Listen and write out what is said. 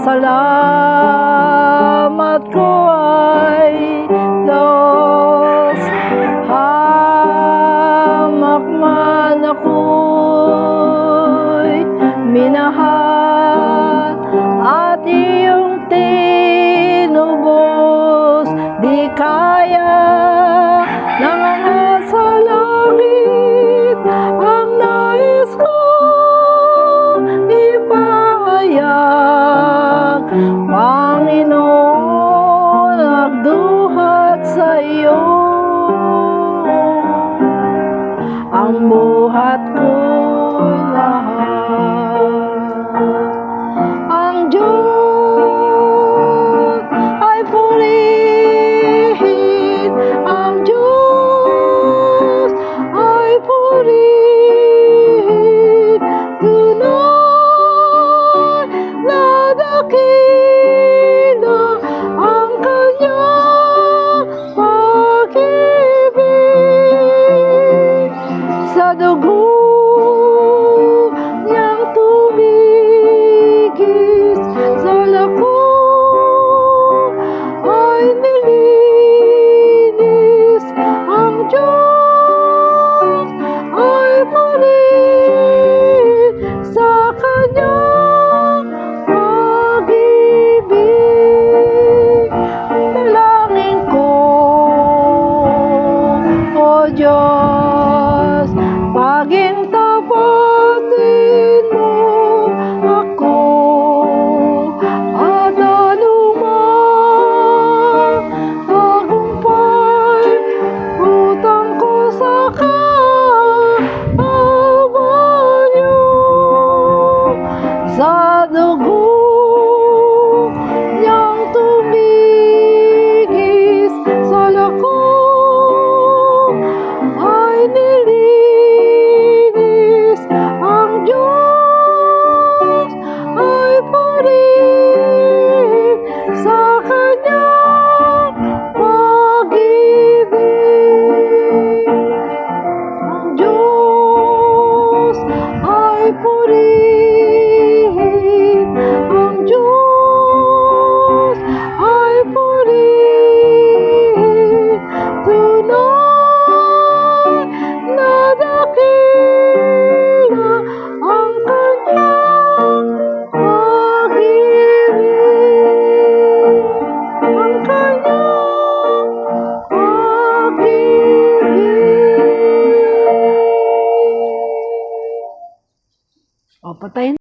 pasasalamat ko ay Diyos. Hamak man ako'y minahal at iyong tinubos, di kaya ng mga sa langit ang nais ko ipahayag. Panginoon, nagduhat sa iyo ang buhat ko lahat. Ang Diyos ay purihin, ang Diyos ay purihin. Tunay na dakila ang kanyang pag-ibig. Sa dugo niyang tumigis, sa lako ay nilinis. Ang Diyos ay purihin sa kanyang pag-ibig. Dalangin ko, O Diyos, paging tapatin mo ako at anumang tagumpay utang ko sa kahabayo. Sa dugo niyang tumigis, sa lako ay nilinis. Ang Diyos ay purihin sa kanyang pag-ibig. Ang Diyos ay purihin, ang Diyos ay purihin. Tunay na dakila ang kanyang pag-ibig, ang kanyang pag-ibig. O, patayin.